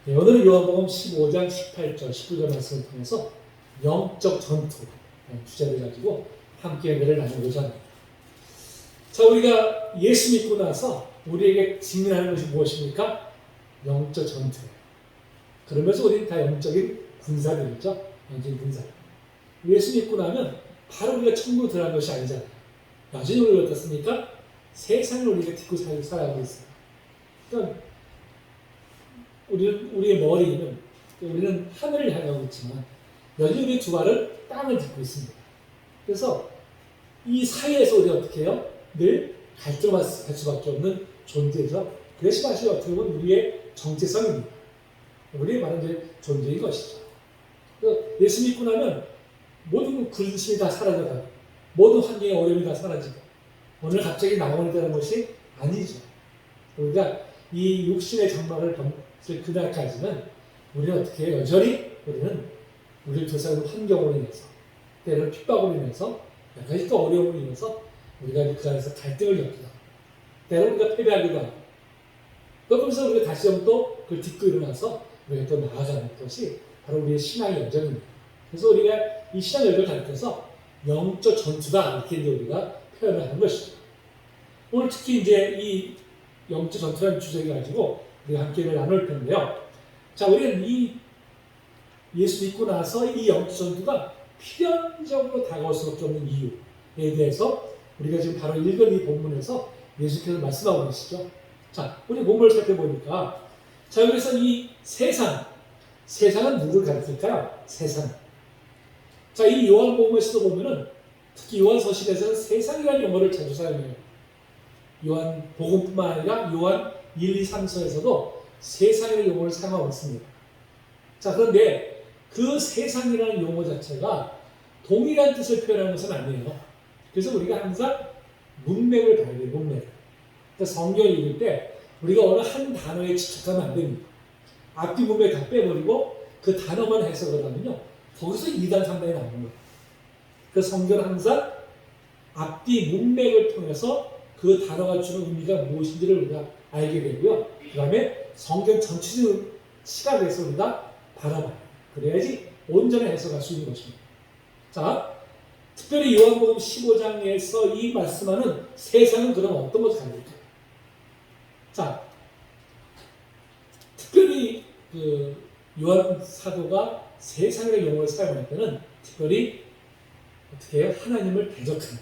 네, 오늘은 요한복음 15장 18절 19절 말씀을 통해서 영적 전투 주제를 가지고 함께 은혜를 나누고자 합니다. 자, 우리가 예수 믿고 나서 우리에게 직면하는 것이 무엇입니까? 영적 전투예요. 그러면서 우리는 다 영적인 군사들이죠. 영적인 군사. 예수 믿고 나면 바로 우리가 천국으로 들어간 것이 아니잖아요. 여전히 우리가 어떻습니까? 세상을 우리가 딛고 살아가고 있어요. 그러니까 우리의 머리는, 우리는 하늘을 향하고 있지만 여전히 우리 두 발은 땅을 딛고 있습니다. 그래서 이 사이에서 우리가 어떻게 해요? 늘 갈등할 수밖에 없는 존재죠. 그것이 사실 어떻게 보면 우리의 정체성입니다. 우리의 바른 존재인 것이죠. 예수 믿고 나면 모든 근심이 다 사라져가고 모든 환경의 어려움이 다 사라지고 오늘 갑자기 나오게 되는 것이 아니죠. 우리가 이 육신의 장막을 벗을 그날까지는 우리는 어떻게 해요? 여전히 우리를 조사하는 환경으로 인해서 때로는 핍박으로 인해서 여러 가지 또 어려움으로 인해서 우리가 그 안에서 갈등을 겪기도 하고 때로는 우리가 패배하기도 하고 또 그러면서 우리가 다시 한번 또 그걸 딛고 일어나서 우리가 또 나아가는 것이 바로 우리의 신앙의 여정입니다. 그래서 우리가 이 신앙 여정을 가르쳐서 영적 전투다 이렇게 이제 우리가 표현을 하는 것이죠. 오늘 특히 이제 이 영적 전투라는 주제를 가지고 우리가 함께 나눌 텐데요. 자, 우리는 이 예수 믿고 나서 이 영적 전투가 필연적으로 다가올 수밖에 없는 이유에 대해서 우리가 지금 바로 읽은 이 본문에서 예수께서 말씀하고 계시죠. 자, 우리 본문을 살펴보니까 자, 여기서 이 세상은 누구를 가리킬까요? 세상. 자, 이 요한복음에서도 보면은 특히 요한서신에서는 세상이라는 용어를 자주 사용해요. 요한복음뿐만 아니라 요한 1, 2, 3서에서도 세상이라는 용어를 사용하고 있습니다. 자, 그런데 그 세상이라는 용어 자체가 동일한 뜻을 표현하는 것은 아니에요. 그래서 우리가 항상 문맥을 봐야 돼요. 문맥을. 그러니까 성경을 읽을 때 우리가 어느 한 단어에 집착하면 안 됩니다. 앞뒤 문맥 다 빼버리고 그 단어만 해석을 하면요. 거기서 2단, 3단이 나오는 거예요. 그 성경은 항상 앞뒤 문맥을 통해서 그 단어가 주는 의미가 무엇인지를 우리가 알게 되고요. 그 다음에 성경 전체적인 시각에서 우리가 바라봐요. 그래야지 온전히 해석할 수 있는 것입니다. 자, 특별히 요한복음 15장에서 이 말씀하는 세상은 그럼 어떤 것을 가질까요? 자, 특별히 그 요한 사도가 세상이라는 용어를 사용할 때는 특별히 어떻게 해요? 하나님을 대적하는,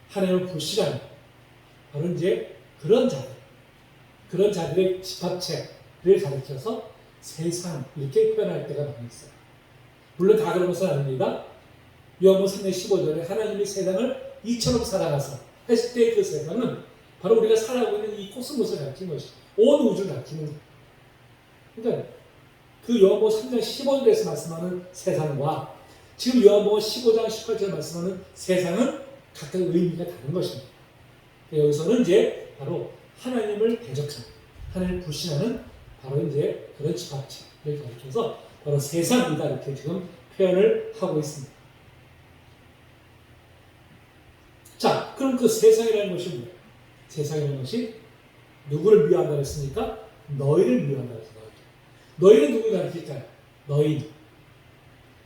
하나님을 불신하는 바로 이제 그런 자들의 집합체를 가리켜서 세상 이렇게 표현할 때가 많이 있어요. 물론 다 그런 것은 아닙니다. 요한복음 3장 15절에 하나님이 세상을 이처럼 사랑하사 했을 때 그 세상은 바로 우리가 살아가고 있는 이 코스모스를 가리키는 것이 온 우주를 가리키는 거예요. 그러니까 그 요한복음 3장 15절에서 말씀하는 세상과 지금 요한복음 15장 18절에 말씀하는 세상은 각각 의미가 다른 것입니다. 여기서는 이제 바로 하나님을 대적하는, 하나님을 불신하는 바로 이제 그런 집합체를 가리켜서 바로 세상이다 이렇게 지금 표현을 하고 있습니다. 자, 그럼 그 세상이라는 것이 뭐예요? 세상이라는 것이 누구를 미워한다고 했습니까? 너희를 미워한다고 했습니다. 너희는 누구를 가리킬까요? 너희.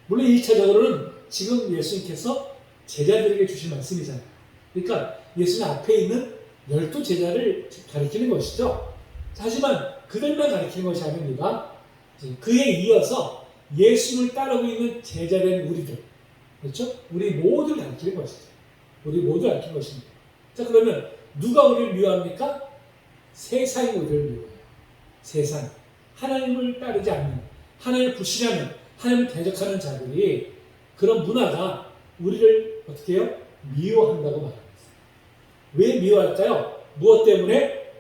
물론 1차적으로는 지금 예수님께서 제자들에게 주신 말씀이잖아요. 그러니까 예수님 앞에 있는 12제자를 가리키는 것이죠. 하지만 그들만 가리키는 것이 아닙니다. 그에 이어서 예수님을 따르고 있는 제자된 우리들, 그렇죠? 우리 모두를 가리키는 것이죠. 우리 모두 가리키는 것입니다. 자, 그러면 누가 우리를 미워합니까? 세상이 우리를 미워해요. 세상. 하나님을 따르지 않는, 하나님을 불신하는, 하나님을 대적하는 자들이 그런 문화가 우리를 어떻게 해요? 미워한다고 말합니다. 왜 미워할까요? 무엇 때문에?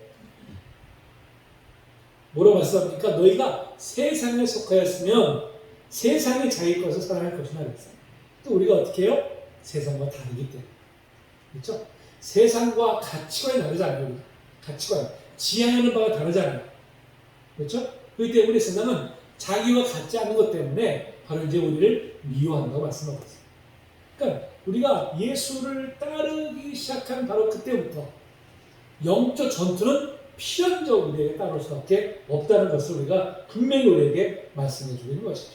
뭐라고 말씀합니까? 너희가 세상에 속하였으면 세상이 자기 것을 사랑할 것이나 그랬어요. 또 우리가 어떻게 해요? 세상과 다르기 때문에. 그렇죠? 세상과 가치관이 다르잖아요. 가치관. 지향하는 바가 다르잖아요. 그렇죠? 그렇기 때문에 세상은 자기와 같지 않은 것 때문에 바로 이제 우리를 미워한다고 말씀하고 있어요. 그러니까 우리가 예수를 따르기 시작한 바로 그때부터 영적 전투는 필연적으로 우리에게 따라올 수밖에 없다는 것을 우리가 분명히 우리에게 말씀해 주고 있는 것이죠.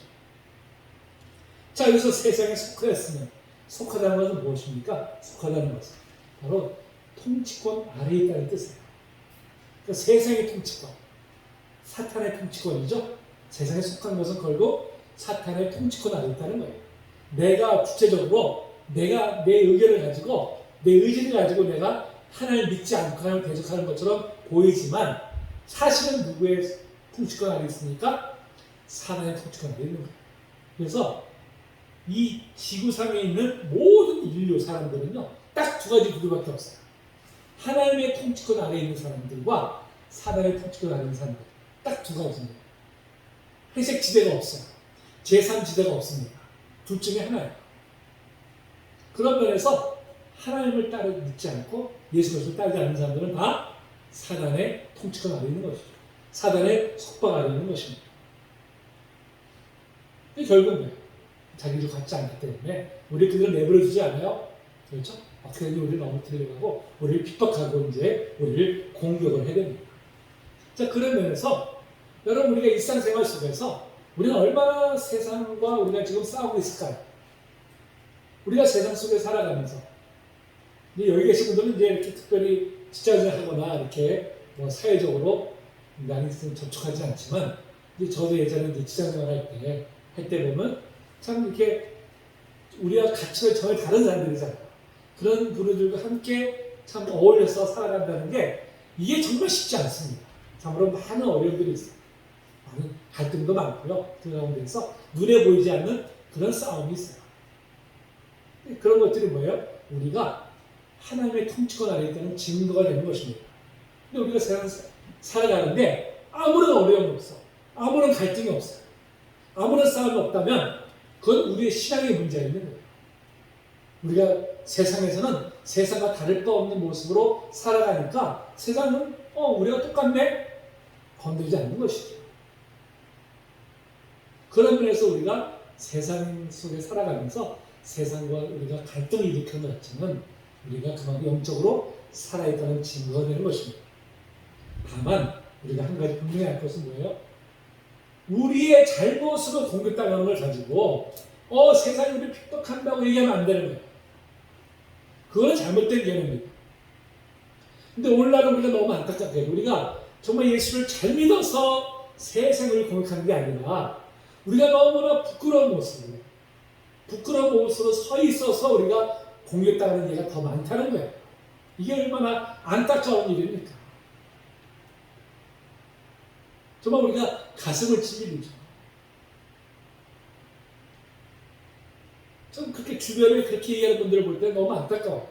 자, 여기서 세상에 속하였으면 속하다는 것은 무엇입니까? 속하다는 것은 바로 통치권 아래에 있다는 뜻이에요. 그러니까 세상의 통치권, 사탄의 통치권이죠. 세상에 속한 것은 결국 사탄의 통치권 아래에 있다는 거예요. 내가 구체적으로 내가 내 의견을 가지고 내 의지를 가지고 내가 하나님을 믿지 않고 하나님을 대적하는 것처럼 보이지만 사실은 누구의 통치권 아래에 있습니까? 사단의 통치권 아래에 있는 거예요. 그래서 이 지구상에 있는 모든 인류 사람들은요, 딱 두 가지 부류밖에 없어요. 하나님의 통치권 아래에 있는 사람들과 사단의 통치권 아래에 있는 사람들. 딱 두 가지입니다. 회색 지대가 없어요. 제3지대가 없습니다. 둘 중에 하나예요. 그런 면에서 하나님을 따르 믿지 않고 예수 그리스도를 따르지 않는 사람들은 다 사단의 통치권 아래에 있는 것이죠. 사단의 속박 아래에 있는 것입니다. 결국은 뭐예요? 자기를 갖지 않기 때문에 우리 그들을 내버려두지 않아요. 그렇죠? 어떻게든 우리를 넘어뜨리려고 하고 우리를 핍박하고 이제 우리를 공격을 해야 됩니다. 자, 그런 면에서 여러분 우리가 일상생활 속에서 우리가 얼마나 세상과 우리가 지금 싸우고 있을까요? 우리가 세상 속에 살아가면서 여기 계신 분들은 이제 이렇게 특별히 직장을 하거나 이렇게 뭐 사회적으로 많이 접촉하지 않지만 이제 저도 예전에 이제 직장생활 할 때 보면 참 이렇게 우리가 가치가 전혀 다른 사람들이잖아요. 그런 분들과 함께 참 어울려서 살아간다는 게 이게 정말 쉽지 않습니다. 참으로 많은 어려움들이 있어요. 많은 갈등도 많고요. 그 가운데서 눈에 보이지 않는 그런 싸움이 있어요. 그런 것들이 뭐예요? 우리가 하나님의 통치권 아래에 있다는 증거가 되는 것입니다. 근데 우리가 세상 살아가는데 아무런 어려움이 없어. 아무런 갈등이 없어요. 아무런 싸움이 없다면 그건 우리의 신앙의 문제가 있는 거예요. 우리가 세상에서는 세상과 다를 바 없는 모습으로 살아가니까 세상은 우리가 똑같네? 건드리지 않는 것이죠. 그런 면에서 우리가 세상 속에 살아가면서 세상과 우리가 갈등을 일으키는 것 같지만 우리가 그만큼 영적으로 살아있다는 증거가 되는 것입니다. 다만 우리가 한 가지 분명히 알 것은 뭐예요? 우리의 잘못으로 공격당하는 걸 가지고 세상이 우리를 핍박한다고 얘기하면 안 되는 거예요. 그거는 잘못된 개념입니다. 근데 오늘날은 우리가 너무 안타깝게 우리가 정말 예수를 잘 믿어서 세상을 공격하는 게 아니라 우리가 너무나 부끄러운 모습으로 서 있어서 우리가 공격당하는 예가 더 많다는 거예요. 이게 얼마나 안타까운 일입니까? 정말 우리가 가슴을 찔리죠. 좀 그렇게 주변에 그렇게 얘기하는 분들을 볼 때 너무 안타까워.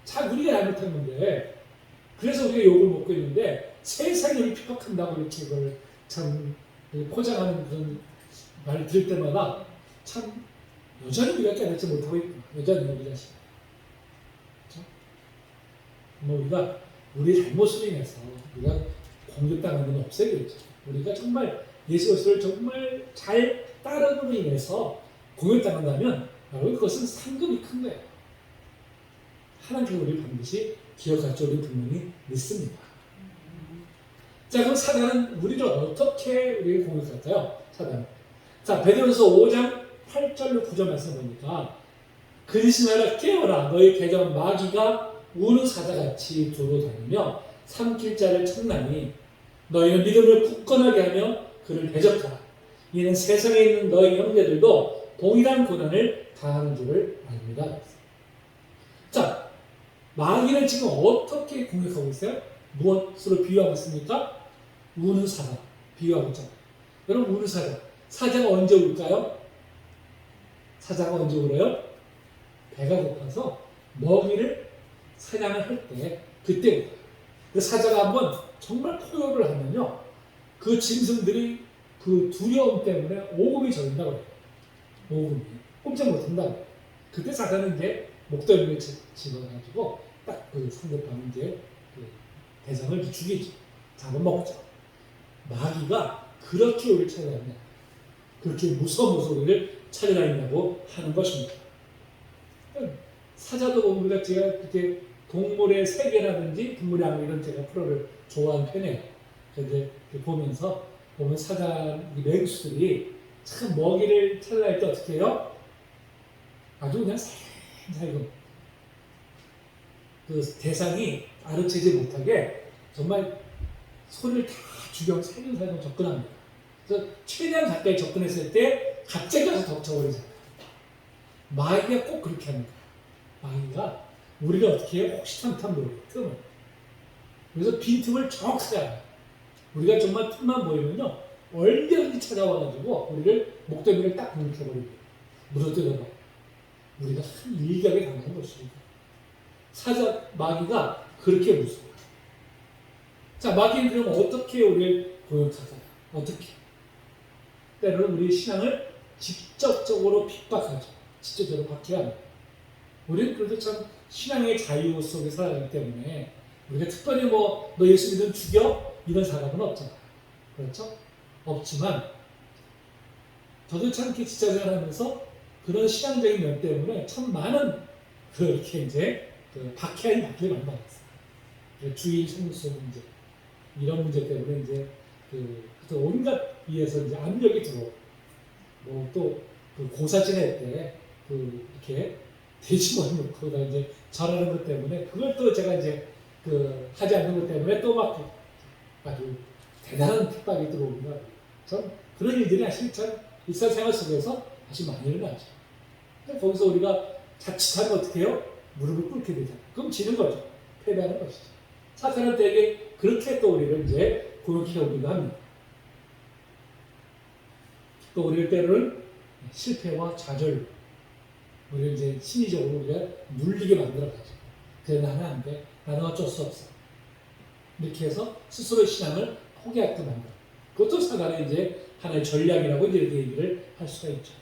참 우리가 잘못한 건데 그래서 우리가 욕을 먹고 있는데 세상이 우리 핍박한다고 이렇게 그걸 참 포장하는 그런 말을 들을 때마다 참 여전히 우리가 깨닫지 못하고 있구나. 여전히 우리 자신. 그렇죠? 뭐 우리가 우리 잘못으로 인해서 우리가 공격당하는 건 없애야겠죠. 우리가 정말 예수 그리스도를 정말 잘 따르므로 인해서 공격당한다면 여러분 그것은 상급이 큰 거예요. 하나님께서 우리를 반드시 기억할 줄 우리 분명히 믿습니다. 자, 그럼 사단은 우리를 어떻게 우리를 공격할까요? 사단. 자, 베드로전서 5장 8절로 9절 말씀 보니까 근신하라 깨어라 너희 대적 마귀가 우는 사자같이 두루 다니며 삼킬 자를 찾나니 너희는 믿음을 굳건하게 하며 그를 대적하라. 이는 세상에 있는 너희 형제들도 동일한 고난을 당하는 줄을 압니다. 자, 마귀는 지금 어떻게 공격하고 있어요? 무엇으로 비유하고 있습니까? 우는 사자 비유하고 있잖아요. 여러분 우는 사자가 언제 울까요? 사자가 언제 울어요? 배가 고파서 먹이를 사냥을 할 때 그때 울어요. 그 사자가 한번 정말 포효를 하면요 그 짐승들이 그 두려움 때문에 오금이 저린다고 해요. 오금이 꼼짝 못한다고 해요. 그때 사자는 이제 목덜미를 집어가지고 딱 그 상대방 이제 그 대상을 죽이죠. 잡아먹죠. 마귀가 그렇게 우리를 찾아다니냐, 그렇게 무서워서 우리를 찾아다닌다고 하는 것입니다. 사자도 보면 우리가 제가 이렇게 동물의 세계라든지 동물의 악몽 이런 제가 프로를 좋아하는 편이에요. 그래서 이제 보면 사자 이 맹수들이 참 먹이를 찾아낼 때 어떻게 해요? 아주 그냥 살금 그 대상이 알아채지 못하게 정말 소리를 다 살균 접근합니다. 그래서 최대한 가까이 접근했을 때 갑자기 가서 덮쳐버리잖아요. 마귀가 꼭 그렇게 합니다. 마귀가 우리가 어떻게 해요? 혹시탐탐 노려요. 틈을. 그래서 빈틈을 정확하게 알아요. 우리가 정말 틈만 보이면요 얼마든지 찾아와가지고 우리를 목덜미를 딱 공격해버리고 물어뜯어봐. 우리가 한 일격에 당하는 것입니다. 마귀가 그렇게 무서워요. 자, 마귀는 그럼 어떻게 우리를 공격하잖아요? 어떻게? 때로는 우리 신앙을 직접적으로 핍박하죠. 직접적으로 박해합니다. 우리는 그래도 참 신앙의 자유 속에 살아가기 때문에 우리가 특별히 너 예수 믿으면 죽여? 이런 사람은 없잖아요. 그렇죠? 없지만 저도 참 이렇게 지자생활하면서 그런 신앙적인 면 때문에 참 많은 그렇게 이제 박해를 많이 받았어요. 주일 성수 문제 이런 문제 때문에 이제 온갖 위에서 이제 압력이 들어오고 또 고사 지낼 때 이렇게 돼지머리 놓고 다 이제 절하는 것 때문에 그걸 또 제가 이제 하지 않는 것 때문에 또 막 아주 대단한 핍박이 들어옵니다. 전 그런 일들이 사실 참 일상생활 속에서 사실 많이 일어나죠. 거기서 우리가 자칫하면 어떻게 해요? 무릎을 꿇게 되잖아요. 그럼 지는 거죠. 패배하는 것이죠. 사탄은 되게 그렇게 또 우리를 이제 공격해 오기도 합니다. 또 우리를 때로는 실패와 좌절, 우리를 이제 심리적으로 우리가 눌리게 만들어가죠. 그래, 나는 안 돼. 나는 어쩔 수 없어. 이렇게 해서 스스로의 신앙을 포기하게 만들어. 그것도 사단의 이제 하나의 전략이라고 이렇게 얘기를 할 수가 있죠.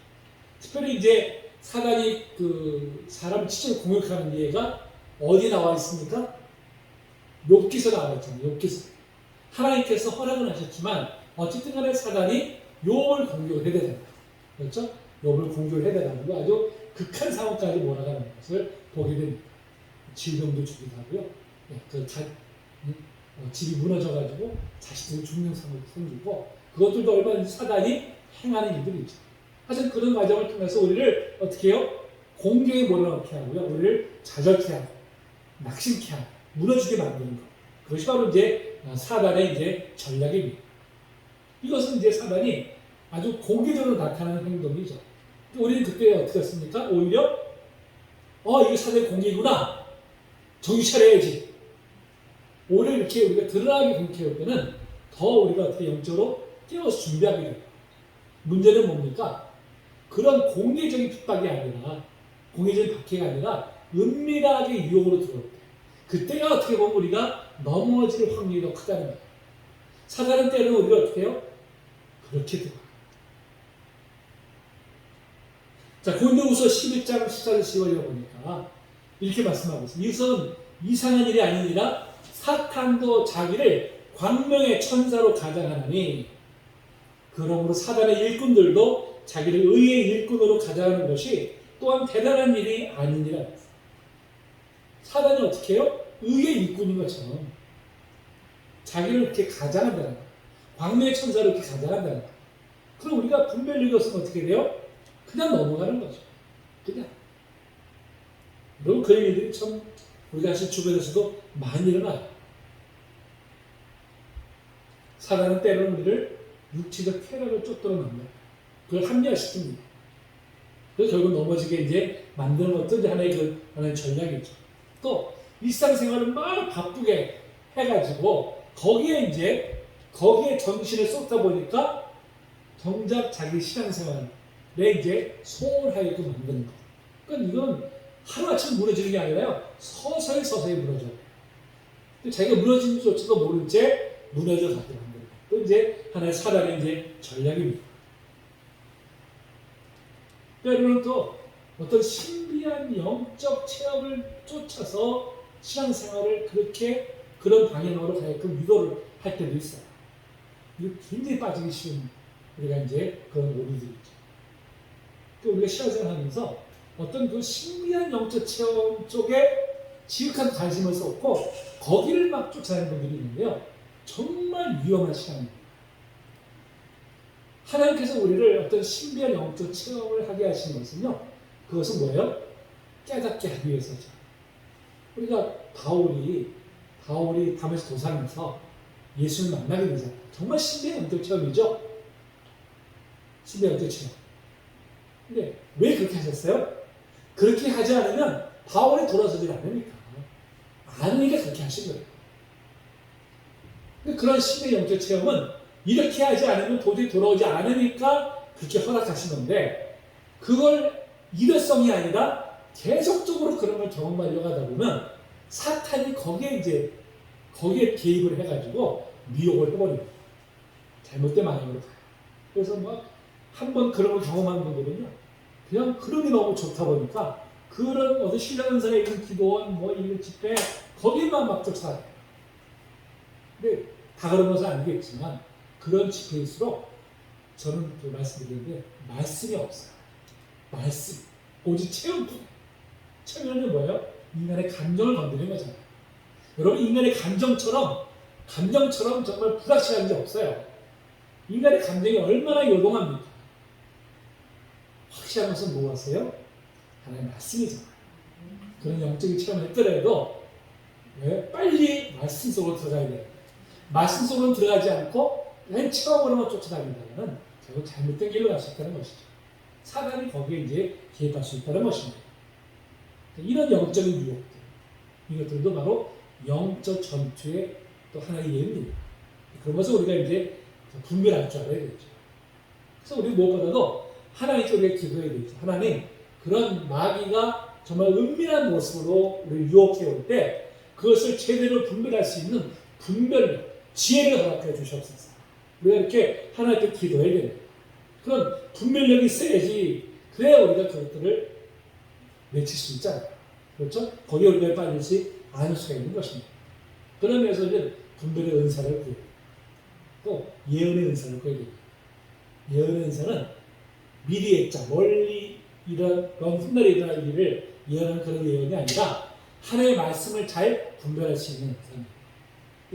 특별히 이제 사단이 사람 직접 공격하는 예가 어디 나와 있습니까? 욥기서 나와 있잖아요. 욥기서. 하나님께서 허락을 하셨지만 어쨌든 간에 사단이 욥을 공격을 해야 되잖아요. 그렇죠? 욥을 공격을 해야 되고 아주 극한 상황까지 몰아가는 것을 보게 됩니다. 질병도 주기도 하고요. 집이 무너져가지고 자식들이 죽는 상황이 생기고 그것들도 얼마나 사단이 행하는 일들이죠. 하여튼 그런 과정을 통해서 우리를 어떻게 해요? 공격에 몰아넣게 하고요. 우리를 좌절케 하고 낙심케 하고 무너지게 만드는 것. 그것이 바로 이제 사단의 이제 전략입니다. 이것은 이제 사단이 아주 공개적으로 나타나는 행동이죠. 우리는 그때 어떻게 했습니까? 오히려 이게 사단의 공격이구나. 정신 차려야지. 오히려 이렇게 우리가 드러나게 공격할 때는 더 우리가 어떻게 영적으로 깨워서 준비하게 돼요. 문제는 뭡니까? 그런 공개적인 핍박이 아니라 공개적인 박해가 아니라 은밀하게 유혹으로 들어올 때 그때가 어떻게 보면 우리가 넘어질 확률이 더 크다는 거예요. 사단은 때로는 우리가 어떻게 해요? 그렇게 들어와요. 자, 고린도후서 11장 14절 15절에 보니까 이렇게 말씀하고 있습니다. 이것은 이상한 일이 아니니라 사탄도 자기를 광명의 천사로 가장하나니 그러므로 사단의 일꾼들도 자기를 의의 일꾼으로 가장하는 것이 또한 대단한 일이 아니니라. 사단이 어떻게 해요? 의의 일꾼인 것처럼 자기를 이렇게 가장한다는 거예요. 광명의 천사로 이렇게 가장한다는 거예요. 그럼 우리가 분별력이 없으면 어떻게 돼요? 그냥 넘어가는 거죠. 그냥. 그리고 그런 일들이 참 우리가 사실 주변에서도 많이 일어나요. 사단은 때로는 우리를 육체적 쾌락을 쫓도록 만들어요. 그걸 합리화시킵니다. 그래서 결국 넘어지게 이제 만드는 것도 이제 하나의 전략이죠. 또 일상생활을 막 바쁘게 해가지고 거기에 정신을 쏟다 보니까 정작 자기 신앙생활에 이제 소홀하게끔 만드는 거. 그러니까 이건 하루아침 무너지는 게 아니라요. 서서히 무너져요. 자기가 무너진 줄조차도 모른 채 무너져 가게 만드는 거. 또 이제 하나의 사단의 이제 전략입니다. 때로는 또 어떤 신비한 영적 체험을 쫓아서 신앙생활을 그런 방향으로 가게끔 유도를 할 때도 있어요. 이거 굉장히 빠지기 쉬운 우리가 이제 그런 오류들이죠. 또 우리가 신앙생활 하면서 어떤 그 신비한 영적 체험 쪽에 지극한 관심을 쏟고 거기를 막 쫓아가는 분들이 있는데요. 정말 위험한 시간입니다. 하나님께서 우리를 어떤 신비한 영적 체험을 하게 하신 것은요. 그것은 뭐예요? 깨닫게 하기 위해서죠. 우리가 바울이 다메섹 도상에서 예수를 만나게 되잖아요. 정말 신비한 영적 체험이죠. 신비한 영적 체험. 근데 왜 그렇게 하셨어요? 그렇게 하지 않으면 바울이 돌아서지 않으니까. 아니니까 그렇게 하신 거예요. 근데 그런 신비한 영적 체험은 이렇게 하지 않으면 도저히 돌아오지 않으니까 그렇게 허락하신 건데, 그걸 일회성이 아니라 계속적으로 그런 걸 경험하려고 하다 보면 사탄이 거기에 개입을 해가지고 미혹을 해버립니다. 잘못된 방향으로 가요. 그래서 한번 그런 걸 경험한 분들은요, 그냥 그런 게 너무 좋다 보니까 그런 어떤 신령은사에 있는 기도원, 이런 집회, 거기만 막 쫓아가요. 근데 다 그런 것은 아니겠지만, 그런 집회일수록 저는 말씀드리는데, 말씀이 없어요. 말씀. 오직 체험뿐. 체험은 뭐예요? 인간의 감정을 건드리는 거잖아요. 여러분, 인간의 감정처럼 정말 불확실한 게 없어요. 인간의 감정이 얼마나 요동합니까? 확실한 것은 무엇이에요? 하나님의 말씀이잖아요. 그런 영적인 체험을 했더라도 빨리 말씀 속으로 들어가야 돼요. 말씀 속으로 들어가지 않고 그냥 체험으로만 쫓아다닌다면 결국 잘못된 길로 갈 수 있다는 것이죠. 사단이 거기에 개입할 수 있다는 것입니다. 이런 영적인 유혹들, 이것들도 바로 영적 전투의 또 하나의 예입니다. 그런 것을 우리가 분별할 줄 알아야 되죠. 그래서 우리 무엇보다도 하나님께 우리가 기도해야 되죠. 하나님, 그런 마귀가 정말 은밀한 모습으로 우리를 유혹해 올 때 그것을 제대로 분별할 수 있는 분별력, 지혜를 허락해 주시옵소서. 우리가 이렇게 하나님께 기도해야 됩니다. 그런 분별력이 있어야지, 그래야 우리가 그것들을 내칠 수 있잖아요. 그렇죠? 거기에 우리가 빠지지 않을 수가 있는 것입니다. 그런 면에서 분별의 은사를 구해요. 또 예언의 은사를 구해야 됩니다. 예언의 은사는 미리 했자 멀리 훗날에 일어날 일을 예언하는 그런 예언이 아니라 하나님의 말씀을 잘 분별할 수 있는 은사입니다.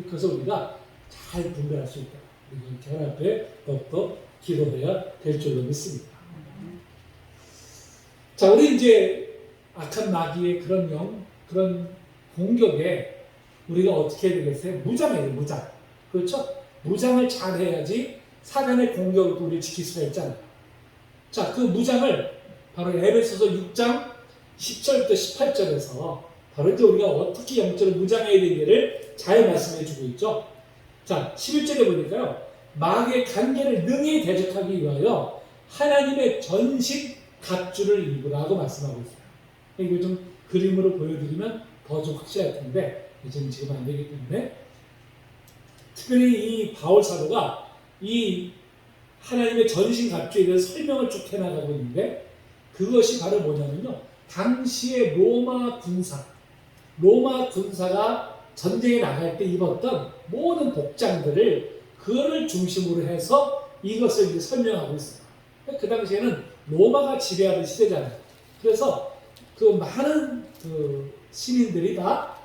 그래서 우리가 잘 분별할 수 있다. 이렇게 하나님 앞에 더욱더 기도해야 될 줄로 믿습니다. 자, 우리 악한 마귀의 그런 공격에 우리가 어떻게 해야 되겠어요? 무장해야 돼요, 무장. 그렇죠? 무장을 잘 해야지 사단의 공격을 우리 지킬 수가 있잖아요. 자, 그 무장을 바로 에베소서 6장 10절부터 18절에서 바로 우리가 어떻게 영적으로 무장해야 되는지를 잘 말씀해 주고 있죠. 자, 11절에 보니까요. 마귀의 관계를 능히 대적하기 위하여 하나님의 전신 갑주를 입으라고 말씀하고 있어요. 이거 좀 그림으로 보여드리면 더 좀 확실할 텐데 지금 안 되기 때문에, 특별히 이 바울 사도가 이 하나님의 전신 갑주에 대해서 설명을 쭉 해나가고 있는데, 그것이 바로 뭐냐면요, 당시의 로마 군사가 전쟁에 나갈 때 입었던 모든 복장들을 그거를 중심으로 해서 이것을 설명하고 있어요. 그 당시에는 로마가 지배하던 시대잖아요. 그래서 그 많은 시민들이 다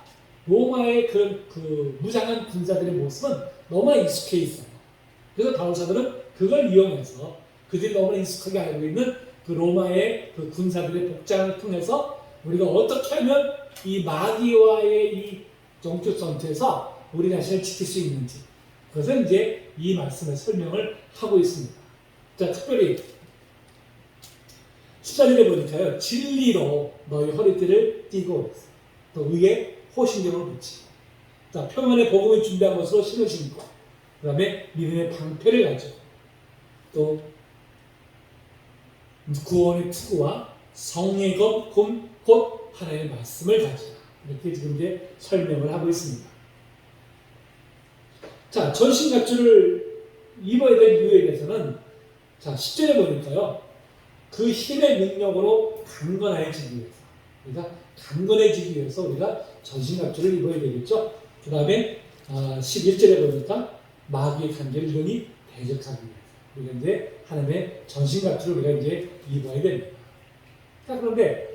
로마의 그 무장한 군사들의 모습은 너무나 익숙해 있어요. 그래서 바울 사도는 그걸 이용해서 그들이 너무나 익숙하게 알고 있는 그 로마의 그 군사들의 복장을 통해서 우리가 어떻게 하면 이 마귀와의 이 영적 전투에서 우리 자신을 지킬 수 있는지, 그것은 이 말씀의 설명을 하고 있습니다. 자, 특별히 14절에 보니까요, 진리로 너희 허리띠를 띠고 또 의에 호신경을 붙이고, 자, 평안의 복음을 준비한 것으로 신을 신고, 그 다음에 믿음의 방패를 가지고, 또 구원의 투구와 성의 검 곧 하나님의 말씀을 가지라. 이렇게 지금 설명을 하고 있습니다. 자, 전신갑주를 입어야 될 이유에 대해서는, 자, 10절에 보니까요, 그 힘의 능력으로 강건해지기 위해서, 그러니까 강건해지기 위해서 우리가 전신갑주를 입어야 되겠죠. 그 다음에 11절에 보니까 마귀의 관계를 능히 대적하기 위해서 우리가 하나님의 전신갑주를 우리가 입어야 됩니다. 자, 그런데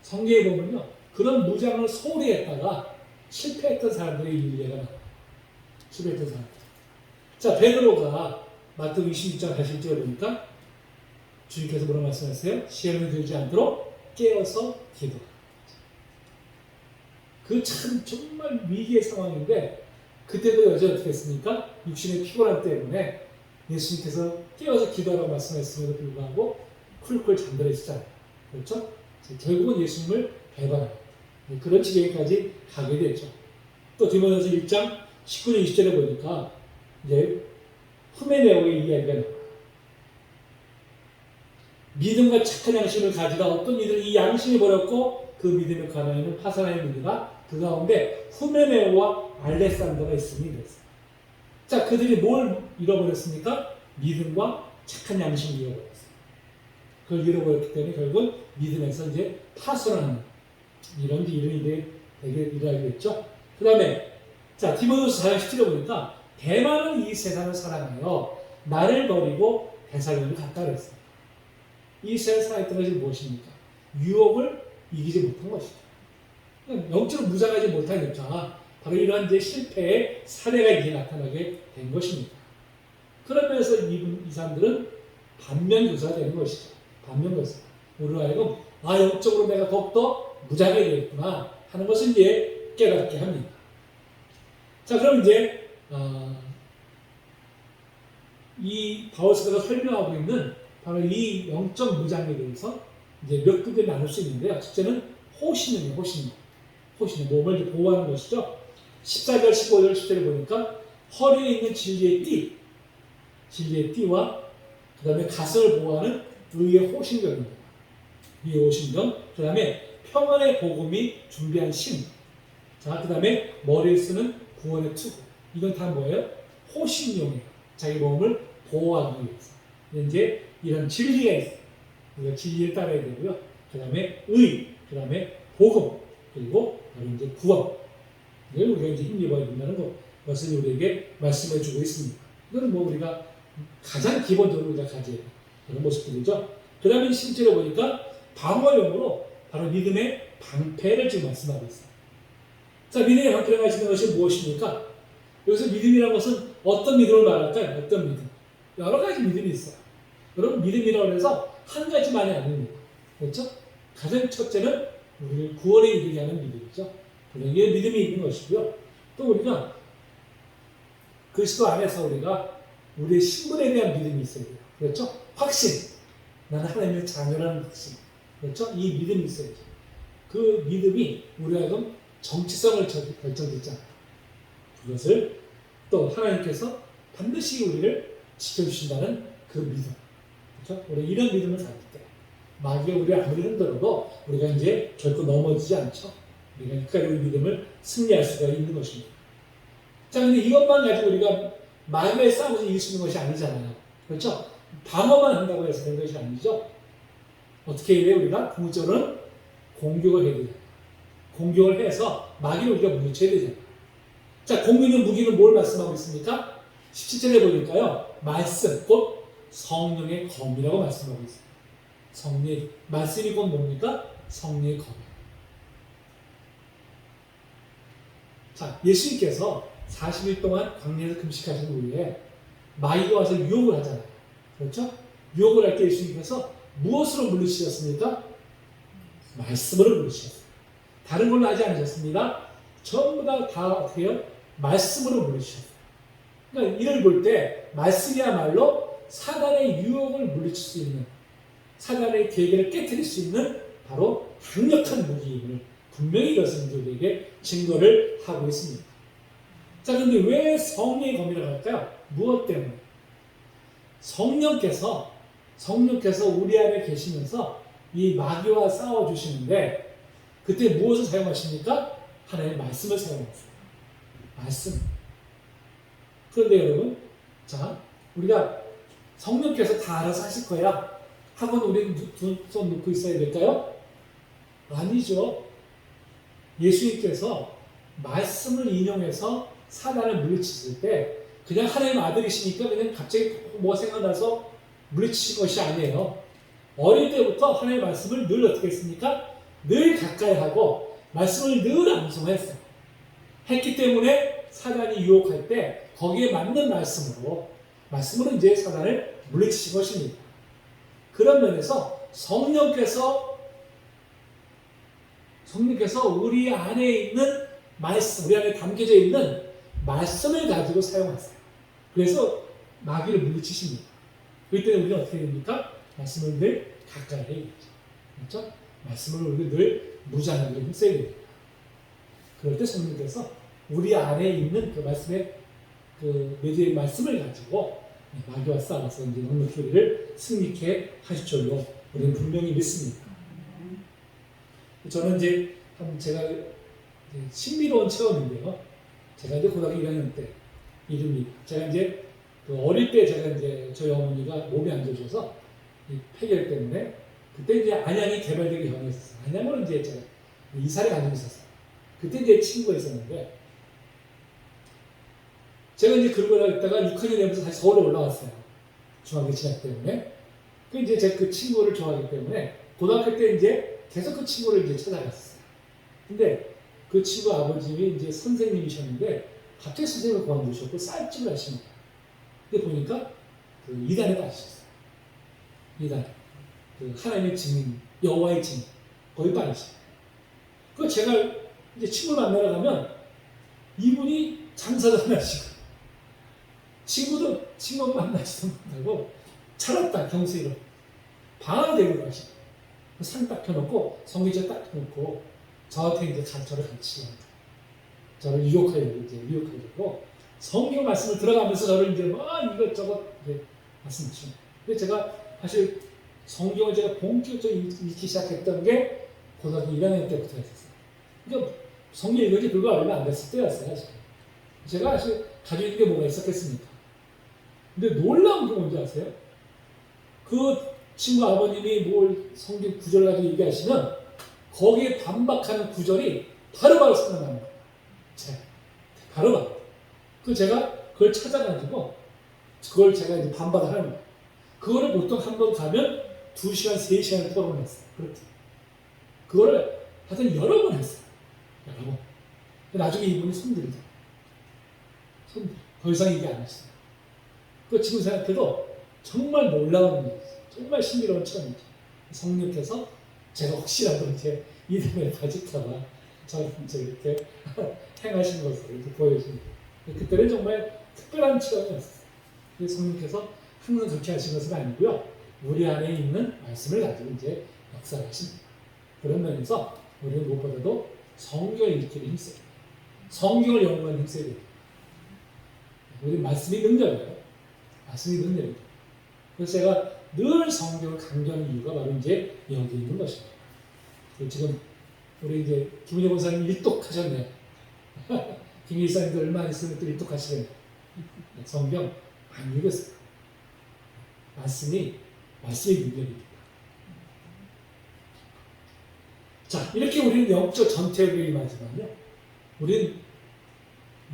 성경에 보면요, 그런 무장을 소홀히 했다가 실패했던 사람들의 일례가 나와요. 실패했던 사람들. 자, 베드로가 마태복음 26장 40절에 보니까 주님께서 뭐라고 말씀하세요? 시험에 들지 않도록 깨어서 기도하라. 그 참 정말 위기의 상황인데 그때도 여전히 어떻게 했습니까? 육신의 피곤함 때문에 예수님께서 깨어서 기도하라고 말씀하셨음에도 불구하고 쿨쿨 잠들어 있었잖아요. 그렇죠? 결국은 예수님을 배반하고 그런 지경까지 가게 됐죠. 또 디모데전서 1장 19절 20절에 보니까 이제 후메네오의 이야기가 나와요. 믿음과 착한 양심을 가지다 어떤 이들은 이 양심이 버렸고 그 믿음의 가난에는 파산하여 믿으나 그 가운데 후메네오와 알렉산더가 있으니 그랬어요. 자, 그들이 뭘 잃어버렸습니까? 믿음과 착한 양심을 잃어버렸어요. 그걸 잃어버렸기 때문에 결국은 믿음에서 이제 파손하는 이런 일이 되게 일어나게 됐죠. 그 다음에 자, 디모데후서 4장 17에 보니까 대만은 이 세상을 사랑하여 나를 버리고 데살로니가를 갔다 그랬어요. 이 세상을 사랑했던 것이 무엇입니까? 유혹을 이기지 못한 것이죠. 영적으로 무장하지 못하니까 바로 이러한 이제 실패의 사례가 이제 나타나게 된 것입니다. 그러면서 이 사람들은 반면교사가 되는 것이죠. 반면교사. 우리로 하여금 영적으로 내가 더욱더 무장해야 되겠구나 하는 것을 이제 깨닫게 합니다. 자, 그럼 이제 이 바울스가 설명하고 있는 바로 이 영적 무장에 대해서 이제 몇 군데 나눌 수 있는데요. 첫째는 호신용이에요. 호신용. 몸을 보호하는 것이죠. 14절, 15절, 10절에 보니까 허리에 있는 진리의 띠와 그 다음에 가슴을 보호하는 의의 호신경입니다. 의의 호신경. 그 다음에 평안의 복음이 준비한 신. 자, 그 다음에 머리에 쓰는 구원의 투구. 이건 다 뭐예요? 호신용이에요. 자기 몸을 보호하기 위해서. 이제 이런 진리가 있어요. 우리가 진리를 따라야 되고요. 그 다음에 의, 그 다음에 복음, 그리고 바로 이제 구원. 이걸 우리가 이제 힘입어야 된다는 것을 우리에게 말씀해 주고 있습니다. 이건 뭐 우리가 가장 기본적으로 우리가 가져야 되는 그런 모습들이죠. 그 다음에 실제로 보니까 방어용으로 바로 믿음의 방패를 지금 말씀하고 있어요. 자, 믿음의 방패를 가지는 것이 무엇입니까? 여기서 믿음이라는 것은 어떤 믿음을 말할까요? 어떤 믿음? 여러 가지 믿음이 있어요. 여러분, 믿음이라고 해서 한 가지만이 아닙니다. 그렇죠? 가장 첫째는 우리를 구원에 이르게 하는 믿음이죠. 이게 믿음이 있는 것이고요. 또 우리가 그리스도 안에서 우리가 우리의 신분에 대한 믿음이 있어야 돼요. 그렇죠? 확신. 나는 하나님의 자녀라는 확신. 그렇죠? 이 믿음이 있어야죠. 그 믿음이 우리가 하여금 정체성을 결정짓잖아요. 그것을 또 하나님께서 반드시 우리를 지켜주신다는 그 믿음. 그렇죠? 우리 이런 믿음을 가질 때 마귀가 우리를 아무리 흔들어도 우리가 이제 결코 넘어지지 않죠. 우리가 끝까지 우리 믿음을 승리할 수가 있는 것입니다. 자, 근데 이것만 가지고 우리가 마귀의 싸움에서 이길 수 있는 것이 아니잖아요. 그렇죠? 방어만 한다고 해서 되는 것이 아니죠. 어떻게 해야 돼요? 우리가 궁극적으로는 공격을 해야 돼요. 공격을 해서 마귀를 우리가 물리쳐야 되잖아요. 자, 공격의 무기는 뭘 말씀하고 있습니까? 17절에 보니까요. 말씀, 곧 성령의 검이라고 말씀하고 있습니다. 성령의, 말씀이 곧 뭡니까? 성령의 검. 자, 예수님께서 40일 동안 광야에서 금식하신 후에 마귀가 와서 유혹을 하잖아요. 그렇죠? 유혹을 할 때 예수님께서 무엇으로 물리치셨습니까? 말씀으로 물리치셨어요. 다른 걸로 하지 않으셨습니다. 전부 다 어떻게 해요? 말씀으로 물리치셨어요. 그러니까 이를 볼 때 말씀이야말로 사단의 유혹을 물리칠 수 있는, 사단의 계획을 깨뜨릴 수 있는 바로 강력한 무기임을 분명히 이것은 우리에게 증거를 하고 있습니다. 자, 그런데 왜 성령의 검이라고 할까요? 무엇 때문에? 성령께서 우리 안에 계시면서 이 마귀와 싸워주시는데 그때 무엇을 사용하십니까? 하나님의 말씀을 사용하세요. 말씀. 그런데 여러분, 자, 우리가 성령께서 다 알아서 하실 거야 하고는 우리는 두 손 놓고 있어야 될까요? 아니죠. 예수님께서 말씀을 인용해서 사단을 물리치실 때 그냥 하나님 아들이시니까 그냥 갑자기 뭐가 생각나서 물리치신 것이 아니에요. 어릴 때부터 하나님의 말씀을 늘 어떻게 했습니까? 늘 가까이 하고 말씀을 늘 암송했어요. 했기 때문에 사단이 유혹할 때 거기에 맞는 말씀으로 이제 사단을 물리치신 것입니다. 그런 면에서 성령께서 우리 안에 있는 말씀, 우리 안에 담겨져 있는 말씀을 가지고 사용하세요. 그래서 마귀를 물리치십니다. 그렇기 때문에 우리는 어떻게 됩니까? 말씀을 늘 가까이 해야겠죠. 그렇죠? 말씀을 우리가 늘 무장하게 힘써야 됩니다. 그럴 때 성령께서 우리 안에 있는 그 말씀의 그 매주의 말씀을 가지고 마귀와 싸워서 이제 넉넉히 우리를 승리케 하실 줄로 우리는 분명히 믿습니다. 저는 이제 제가 신비로운 체험인데요. 제가 이제 고등학교 1학년 때 이름이 제가 이제 그 어릴 때 제가 이제 저희 어머니가 몸이 안 좋으셔서 이 폐결 때문에 그때 이제 안양이 개발되기 전에 있었어요. 안양으로 이제 제가 이사를 간 적이 있었어요. 그때 이제 친구가 있었는데 제가 이제 그러고 있다가 6학년 되면서 다시 서울에 올라왔어요. 중학교 진학 때문에. 그 이제 제가 그 친구를 좋아하기 때문에 고등학교 때 이제 계속 그 친구를 이제 찾아갔어요. 근데 그 친구 아버님이 이제 선생님이셨는데 갑자기 선생님을 그만두셨고 쌀집을 하시는 거예요. 근데 보니까 그 이단에 빠지셨어요. 이단. 그 하나님의 증인, 여호와의 증인. 거기 빠지셨어요. 그 제가 이제 친구를 만나러 가면 이분이 장사도 안 하시고 친구 만나지도 못하고 차렸다 경수이로 방황을 내고 가시고 상 딱 펴놓고 성기자 딱 펴놓고 저한테 이제 저를 가르치고 저를 유혹하려고 성경 말씀을 들어가면서 저를 이제 막 이것저것 말씀하십니다. 근데 제가 사실 성경을 제가 본격적으로 읽기 시작했던 게 고등학교 1학년 때부터 했었어요. 그러니까 성경 읽은 지 불과 얼마 안 됐을 때였어요. 사실. 제가 사실 가지고 있는 게 뭐가 있었겠습니까? 근데 놀라운 게 뭔지 아세요? 그 친구 아버님이 뭘 성경 구절을 가지고 얘기하시면 거기에 반박하는 구절이 바로바로 생각나는 거예요. 바로바로. 제가 그걸 찾아가지고 그걸 제가 이제 반박을 하는 거예요. 그거를 보통 한 번 가면 2시간, 3시간을 토론을 했어요. 그렇게. 그거를 하여튼 여러 번 했어요. 여러 번. 나중에 이분이 손들더라고요. 더 이상 얘기 안 했어요. 지금 생각해도 정말 놀라운 일이었어요. 정말 신비로운 체험이죠. 성령께서 제가 혹시라도 이제 이름에 빠질까봐 저한테 이렇게 행하신 것을 이렇게 보여줍니다. 그때는 정말 특별한 체험이었어요. 성령께서 항상 그렇게 하신 것은 아니고요. 우리 안에 있는 말씀을 가지고 이제 역사하십니다. 그런 면에서 우리는 무엇보다도 성경을 읽기를 힘써요. 성경을 연구하는 힘써야 돼요. 우리 말씀이 능력이에요. 말씀이 능력이에요. 그래서 제가 늘 성경을 강조하는 이유가 바로 이제 여기 있는 것입니다. 지금 우리 이제 김은혜 권사님 일독하셨네요. 김일사님도 얼마 안 있으면 또 일독하시겠네요. 성경 안 읽었어요. 말씀이 능력입니다. 자, 이렇게 우리는 영적 전투에 임하지만요. 우리는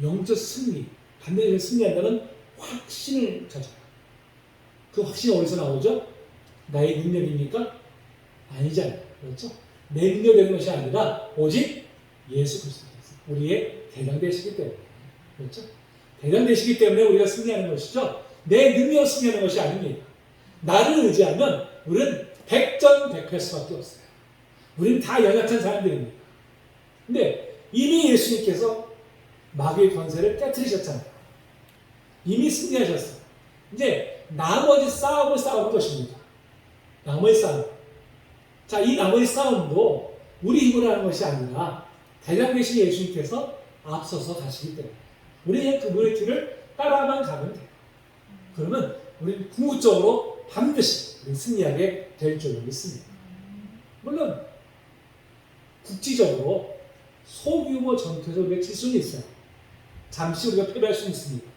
영적 승리, 반드시 승리한다는 확신을 가져요. 그 확신이 어디서 나오죠? 나의 능력입니까? 아니잖아요. 그렇죠? 내 능력이 되는 것이 아니라 오직 예수 그리스도께서 우리의 대장 되시기 때문에. 그렇죠? 대장 되시기 때문에 우리가 승리하는 것이죠. 내 능력 승리하는 것이 아닙니다. 나를 의지하면 우리는 백전백패 수밖에 없어요. 우리는 다 연약한 사람들입니다. 근데 이미 예수님께서 마귀의 권세를 깨뜨리셨잖아요. 이미 승리하셨어요. 이제 나머지 싸움을 싸우는 것입니다. 나머지 싸움. 자, 이 나머지 싸움도 우리 힘으로 하는 것이 아니라 대장 되신 예수님께서 앞서서 가시기 때문에 우리는 그분의 길을 따라만 가면 돼요. 그러면 우리는 궁극적으로 반드시 승리하게 될 줄로 믿습니다. 물론 국지적으로 소규모 전투에서 우리가 질 수는 있어요. 잠시 우리가 패배할 수는 있습니다.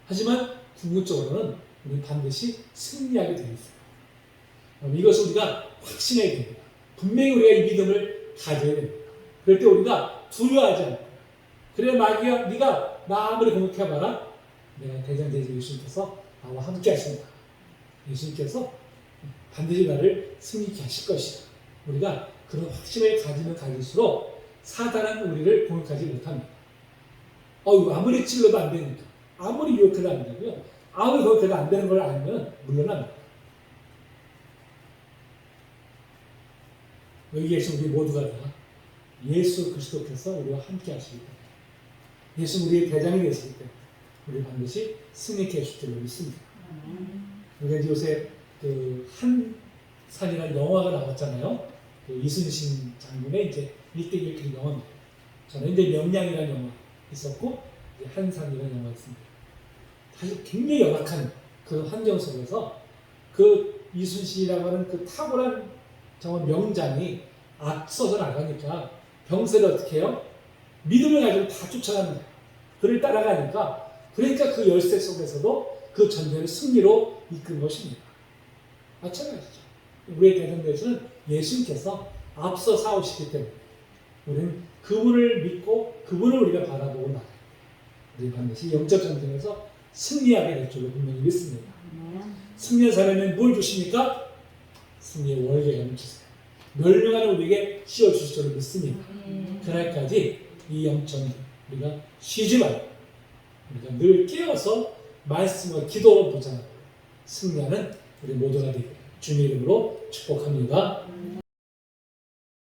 하지만 궁극적으로는 우리는 반드시 승리하게 되어 있어요. 이것을 우리가 확신해야 됩니다. 분명히 우리가 이 믿음을 가져야 됩니다. 그럴 때 우리가 두려워하지 않고, 그래 마귀야 네가 나 아무리 공격해봐라, 내가 대장되신 예수님께서 나와 함께 하신다. 예수님께서 반드시 나를 승리케 하실 것이다. 우리가 그런 확신을 가지면 가질수록 사단은 우리를 공격하지 못합니다. 아무리 찔러도 안 되니까, 아무리 유혹해도 안 되고요. 아무리 그렇게도 안 되는 걸 알면 물러납니다. 여기 계신 우리 모두가 다 예수 그리스도께서 우리와 함께 하시기 때문에, 예수 우리의 대장이 되시기 때문에 우리 반드시 승리케 해줄 줄로 믿습니다. 우리가 요새 한산이라는 영화가 나왔잖아요. 이순신 장군의 이제 1대1 그 영화입니다. 저는 이제 명량이라는 영화 있었고, 이제 한산이라는 영화가 있습니다. 사실 굉장히 열악한 그 환경 속에서 그 이순신이라고 하는 그 탁월한 정말 명장이 앞서서 나가니까 병세를 어떻게 해요? 믿음을 가지고 다 쫓아가는 거예요. 그를 따라가니까, 그러니까 그 열세 속에서도 그 전쟁을 승리로 이끈 것입니다. 마찬가지죠. 우리의 대전대에서는 예수님께서 앞서 싸우시기 때문에 우리는 그분을 믿고 그분을 우리가 바라보고 나가요. 우리 반드시 영적 전쟁에서 승리하게 될 줄로 분명히 믿습니다. 승리한 사람은 뭘 주십니까? 승리의 월계관을 주세요. 멸망하는 우리에게 씌워주실 줄로 믿습니다. 그날까지 이 영전 우리가 쉬지 말고 우리가 늘 깨어서 말씀과 기도로 보장하고 승리하는 우리 모두가 되기를 주님의 이름으로 축복합니다.